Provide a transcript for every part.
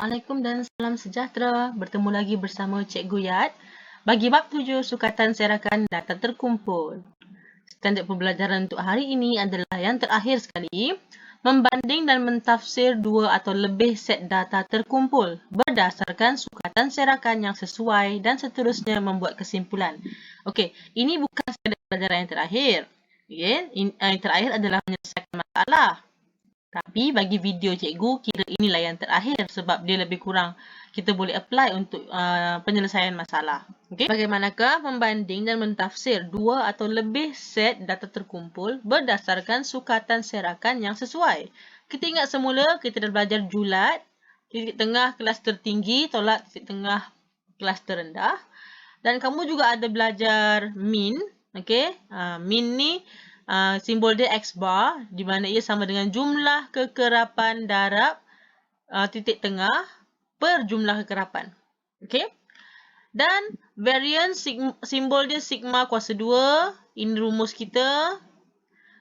Assalamualaikum dan salam sejahtera. Bertemu lagi bersama Cikgu Yat bagi bab 7 sukatan serakan data terkumpul. Standard pembelajaran untuk hari ini adalah yang terakhir sekali, membanding dan mentafsir dua atau lebih set data terkumpul berdasarkan sukatan serakan yang sesuai dan seterusnya membuat kesimpulan. Okey, ini bukan standard pembelajaran yang terakhir. Yang terakhir adalah menyelesaikan masalah. Tapi bagi video cikgu, kira inilah yang terakhir sebab dia lebih kurang kita boleh apply untuk penyelesaian masalah. Okay? Bagaimanakah membanding dan mentafsir dua atau lebih set data terkumpul berdasarkan sukatan serakan yang sesuai? Kita ingat semula kita dah belajar julat, titik tengah kelas tertinggi tolak titik tengah kelas terendah. Dan kamu juga ada belajar min. Okay? Min ni simbol dia X bar, di mana ia sama dengan jumlah kekerapan darab titik tengah per jumlah kekerapan. Okay? Dan variance simbol dia sigma kuasa 2. Ini rumus kita.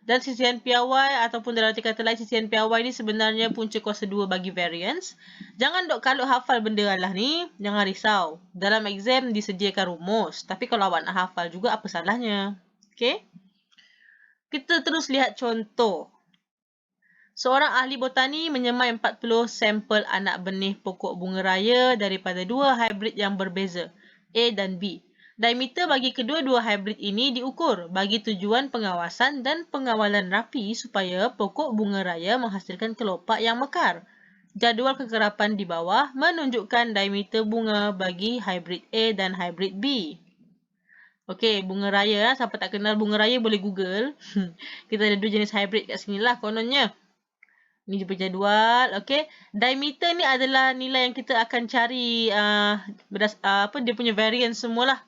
Dan sisihan piawai ataupun dalam arti kata lain sisihan piawai ni sebenarnya punca kuasa 2 bagi variance. Jangan dok kalau hafal benda lah ni, jangan risau. Dalam exam disediakan rumus. Tapi kalau awak nak hafal juga apa salahnya? Okay? Kita terus lihat contoh. Seorang ahli botani menyemai 40 sampel anak benih pokok bunga raya daripada dua hybrid yang berbeza, A dan B. Diameter bagi kedua-dua hybrid ini diukur bagi tujuan pengawasan dan pengawalan rapi supaya pokok bunga raya menghasilkan kelopak yang mekar. Jadual kekerapan di bawah menunjukkan diameter bunga bagi hybrid A dan hybrid B. Okey, bunga raya. Siapa tak kenal bunga raya boleh Google. Kita ada dua jenis hybrid kat sini lah kononnya. Ni dia punya jadual. Okey, diameter ni adalah nilai yang kita akan cari dia punya variance semualah.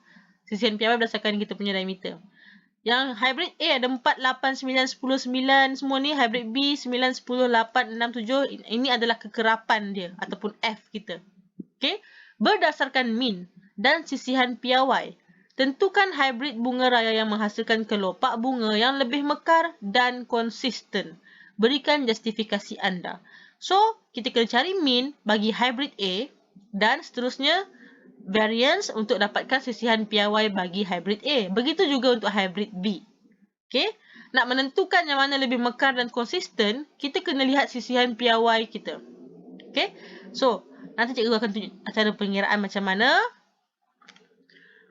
Sisihan piawai berdasarkan kita punya diameter. Yang hybrid A ada 4, 8, 9, 10, 9 semua ni. Hybrid B 9, 10, 8, 6, 7. Ini adalah kekerapan dia ataupun F kita. Okey, berdasarkan min dan sisihan piawai. Tentukan hybrid bunga raya yang menghasilkan kelopak bunga yang lebih mekar dan konsisten. Berikan justifikasi anda. So, kita kena cari min bagi hybrid A dan seterusnya variance untuk dapatkan sisihan piawai bagi hybrid A. Begitu juga untuk hybrid B. Okay? Nak menentukan yang mana lebih mekar dan konsisten, kita kena lihat sisihan piawai kita. Okay? So, nanti cikgu akan tunjuk cara pengiraan macam mana.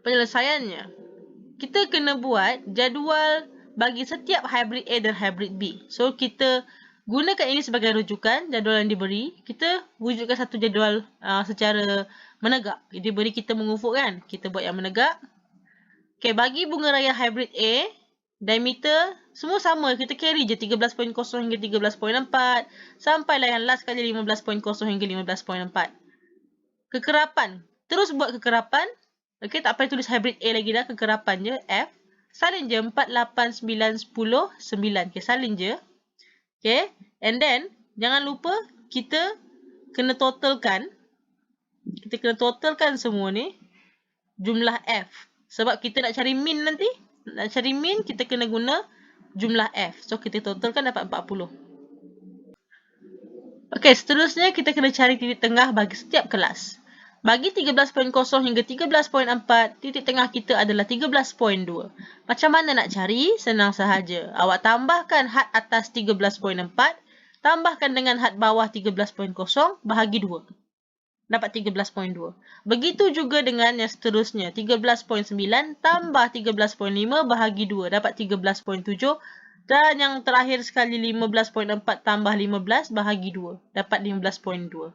Penyelesaiannya, kita kena buat jadual bagi setiap hybrid A dan hybrid B. So, kita gunakan ini sebagai rujukan, jadual yang diberi. Kita wujudkan satu jadual secara menegak. Dia beri kita mengufuk kan? Kita buat yang menegak. Okay, bagi bunga raya hybrid A, diameter semua sama. Kita carry je 13.0 hingga 13.4. Sampailah yang last kali 15.0 hingga 15.4. Kekerapan. Terus buat kekerapan. Okey, tak payah tulis hybrid A lagi dah. Kekerapan je. F. Salin je. 4, 8, 9, 10, 9. Okey, salin je. Okey. And then, jangan lupa kita kena totalkan. Kita kena totalkan semua ni. Jumlah F. Sebab kita nak cari min nanti. Nak cari min, kita kena guna jumlah F. So, kita totalkan dapat 40. Okey, seterusnya kita kena cari titik tengah bagi setiap kelas. Bagi 13.0 hingga 13.4, titik tengah kita adalah 13.2. Macam mana nak cari? Senang sahaja. Awak tambahkan had atas 13.4, tambahkan dengan had bawah 13.0, bahagi 2. Dapat 13.2. Begitu juga dengan yang seterusnya. 13.9 tambah 13.5 bahagi 2. Dapat 13.7. Dan yang terakhir sekali 15.4 tambah 15 bahagi 2. Dapat 15.2.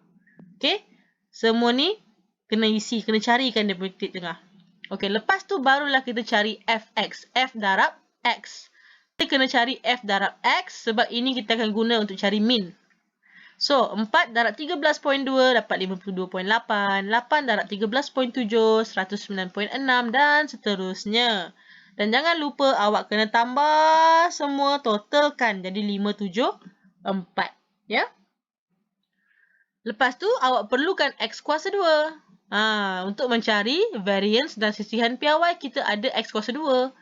Okey? Semua ni kena isi, kena carikan dia punya titik tengah. Okey, lepas tu barulah kita cari Fx. F darab X. Kita kena cari F darab X sebab ini kita akan guna untuk cari min. So, 4 darab 13.2 dapat 52.8. 8 darab 13.7, 109.6 dan seterusnya. Dan jangan lupa awak kena tambah semua, totalkan jadi 574. Ya? Lepas tu, awak perlukan X kuasa 2. Untuk mencari variance dan sisihan piawai, kita ada X kuasa 2.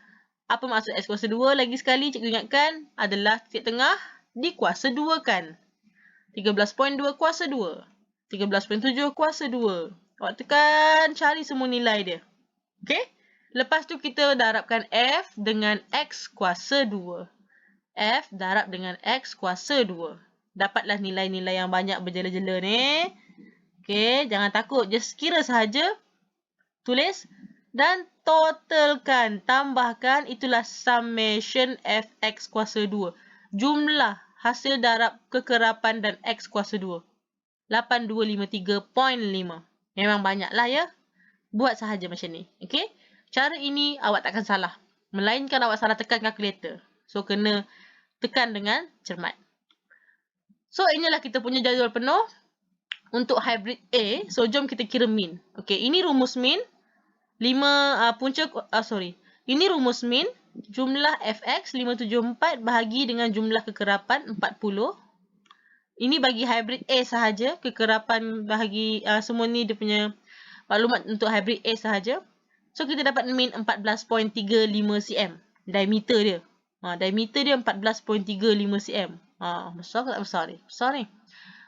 Apa maksud X kuasa 2? Lagi sekali, cikgu ingatkan, adalah titik tengah dikuasa 2 kan. 13.2 kuasa 2. 13.7 kuasa 2. Awak tekan cari semua nilai dia. Okey? Lepas tu kita darabkan F dengan X kuasa 2. F darab dengan X kuasa 2. Dapatlah nilai-nilai yang banyak berjela-jela ni. Okey, jangan takut. Just kira sahaja. Tulis. Dan totalkan. Tambahkan. Itulah summation Fx kuasa 2. Jumlah hasil darab kekerapan dan X kuasa 2. 8253.5. Memang banyaklah ya. Buat sahaja macam ni. Okey? Cara ini awak takkan salah. Melainkan awak salah tekan kalkulator. So, kena tekan dengan cermat. So, inilah kita punya jadual penuh untuk hybrid A. So, jom kita kira min. Okey, ini rumus min. Ini rumus min. Jumlah Fx 574 bahagi dengan jumlah kekerapan 40. Ini bagi hybrid A sahaja. Kekerapan bahagi semua ni dia punya maklumat untuk hybrid A sahaja. So, kita dapat min 14.35 cm. Diameter dia. Diameter dia 14.35 cm. Besar ke tak besar ni? Besar ni.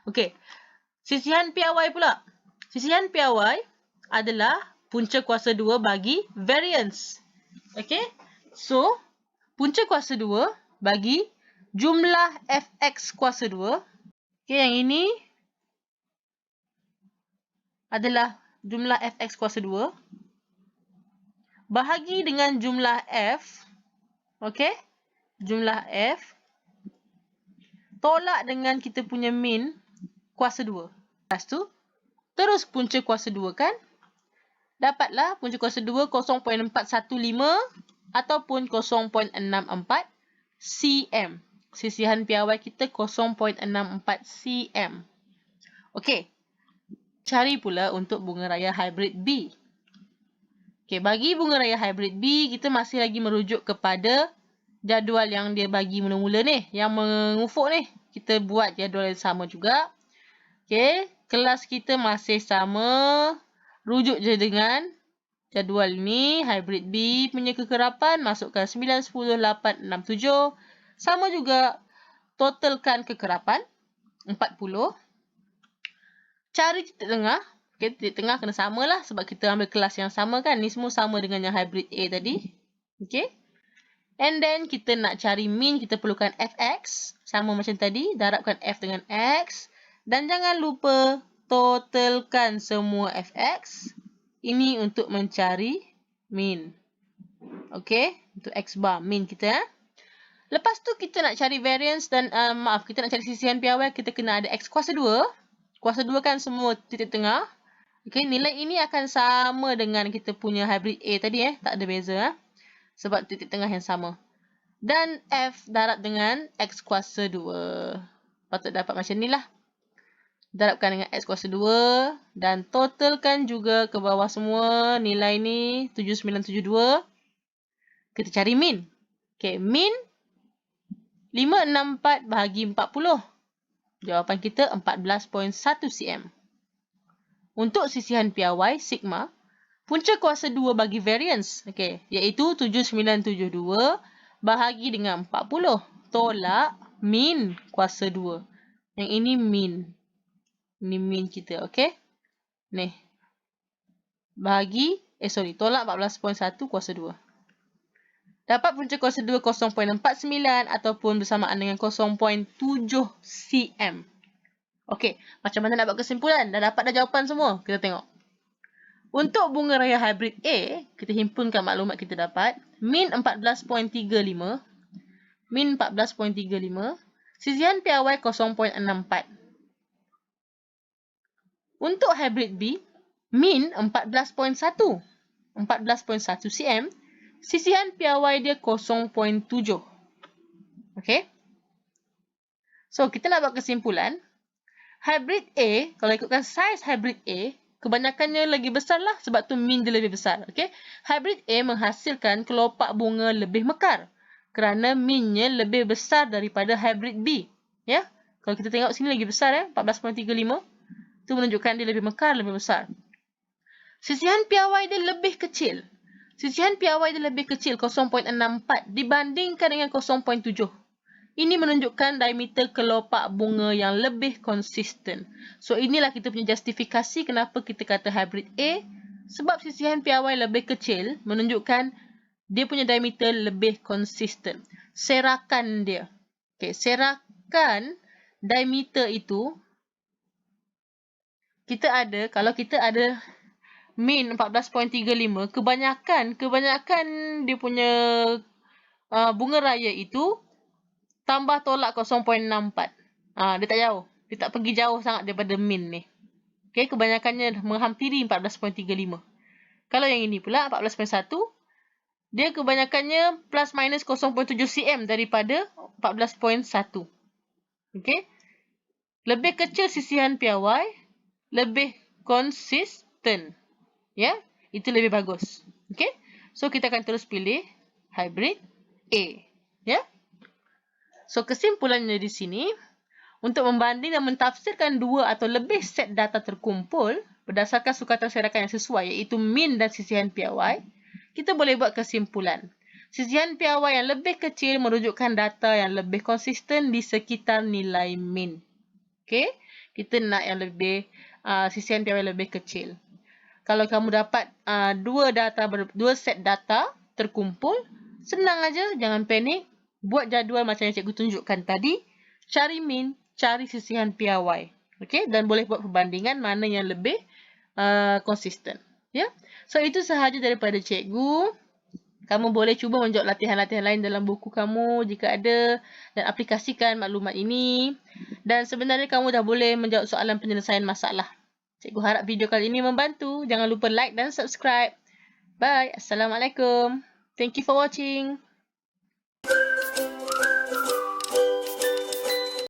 Okey. Sisihan PRY pula. Sisihan PRY adalah punca kuasa 2 bagi variance. Okey. So, punca kuasa 2 bagi jumlah Fx kuasa 2. Okey, yang ini adalah jumlah Fx kuasa 2. Bahagi dengan jumlah F. Okey. Jumlah F. Tolak dengan kita punya min kuasa 2. Lepas tu, terus punca kuasa 2 kan. Dapatlah punca kuasa 2 0.415 ataupun 0.64 cm. Sisihan piawai kita 0.64 cm. Okey. Cari pula untuk bunga raya hybrid B. Okey, bagi bunga raya hybrid B, kita masih lagi merujuk kepada jadual yang dia bagi mula-mula ni. Yang mengufuk ni. Kita buat jadual yang sama juga. Okey, kelas kita masih sama. Rujuk je dengan jadual ni. Hybrid B punya kekerapan. Masukkan 9, 10, 8, 6, 7. Sama juga. Totalkan kekerapan. 40. Cari titik tengah. Okay, titik tengah kena sama lah sebab kita ambil kelas yang sama kan. Ni semua sama dengan yang hybrid A tadi. Okay. And then kita nak cari min, kita perlukan Fx. Sama macam tadi. Darabkan F dengan X. Dan jangan lupa totalkan semua Fx. Ini untuk mencari min. Okay. Untuk X bar. Min kita. Lepas tu kita nak cari variance dan kita nak cari sisihan piawai. Kita kena ada X kuasa 2. Kuasa 2 kan semua titik tengah. Okay, nilai ini akan sama dengan kita punya hybrid A tadi. Tak ada beza. Sebab titik tengah yang sama. Dan F darab dengan X kuasa 2. Patut dapat macam ni lah. Darabkan dengan X kuasa 2. Dan totalkan juga ke bawah semua. Nilai ni 7972. Kita cari min. Okay, min 564 bahagi 40. Jawapan kita 14.1 cm. Untuk sisihan piawai, sigma, punca kuasa 2 bagi variance, okay, iaitu 7972 bahagi dengan 40. Tolak min kuasa 2. Yang ini min. Ini min kita, okay. Ni. Bahagi, tolak 14.1 kuasa 2. Dapat punca kuasa 2 0.49 ataupun bersamaan dengan 0.7 cm. Okey, macam mana nak buat kesimpulan? Dah dapat dah jawapan semua? Kita tengok. Untuk bunga raya hybrid A, kita himpunkan maklumat kita dapat. Min 14.35. Min 14.35. Sisihan piawai 0.64. Untuk hybrid B, min 14.1. 14.1 cm. Sisihan piawai dia 0.7. Okey. So, kita nak buat kesimpulan. Hybrid A, kalau ikutkan saiz hybrid A, kebanyakannya lagi besar lah sebab tu min dia lebih besar. Okay? Hybrid A menghasilkan kelopak bunga lebih mekar kerana minnya lebih besar daripada hybrid B. Ya? Kalau kita tengok sini lagi besar, 14.35. Itu menunjukkan dia lebih mekar, lebih besar. Sisihan piawai dia lebih kecil. Sisihan piawai dia lebih kecil, 0.64 dibandingkan dengan 0.7. Ini menunjukkan diameter kelopak bunga yang lebih konsisten. So, inilah kita punya justifikasi kenapa kita kata hybrid A. Sebab sisihan piawai lebih kecil menunjukkan dia punya diameter lebih konsisten. Serakan dia. Okay, serakan diameter itu kita ada, kalau kita ada min 14.35, kebanyakan dia punya bunga raya itu tambah tolak 0.64. Dia tak jauh. Dia tak pergi jauh sangat daripada min ni. Okay, kebanyakannya menghampiri 14.35. Kalau yang ini pula 14.1, dia kebanyakannya plus minus 0.7 cm daripada 14.1. Okay. Lebih kecil sisihan piawai, lebih konsisten. Ya, itu lebih bagus. Okay. So, kita akan terus pilih hybrid A. Ya. So, kesimpulannya di sini, untuk membanding dan mentafsirkan dua atau lebih set data terkumpul berdasarkan sukatan serakan yang sesuai, iaitu min dan sisihan piawai, kita boleh buat kesimpulan. Sisihan piawai yang lebih kecil merujukkan data yang lebih konsisten di sekitar nilai min. Okay? Kita nak yang lebih, sisihan piawai lebih kecil. Kalau kamu dapat dua set data terkumpul, senang aja, jangan panik. Buat jadual macam yang cikgu tunjukkan tadi. Cari min, cari sisihan piawai. Okay? Dan boleh buat perbandingan mana yang lebih konsisten. Ya? So, itu sahaja daripada cikgu. Kamu boleh cuba menjawab latihan-latihan lain dalam buku kamu jika ada dan aplikasikan maklumat ini. Dan sebenarnya kamu dah boleh menjawab soalan penyelesaian masalah. Cikgu harap video kali ini membantu. Jangan lupa like dan subscribe. Bye. Assalamualaikum. Thank you for watching.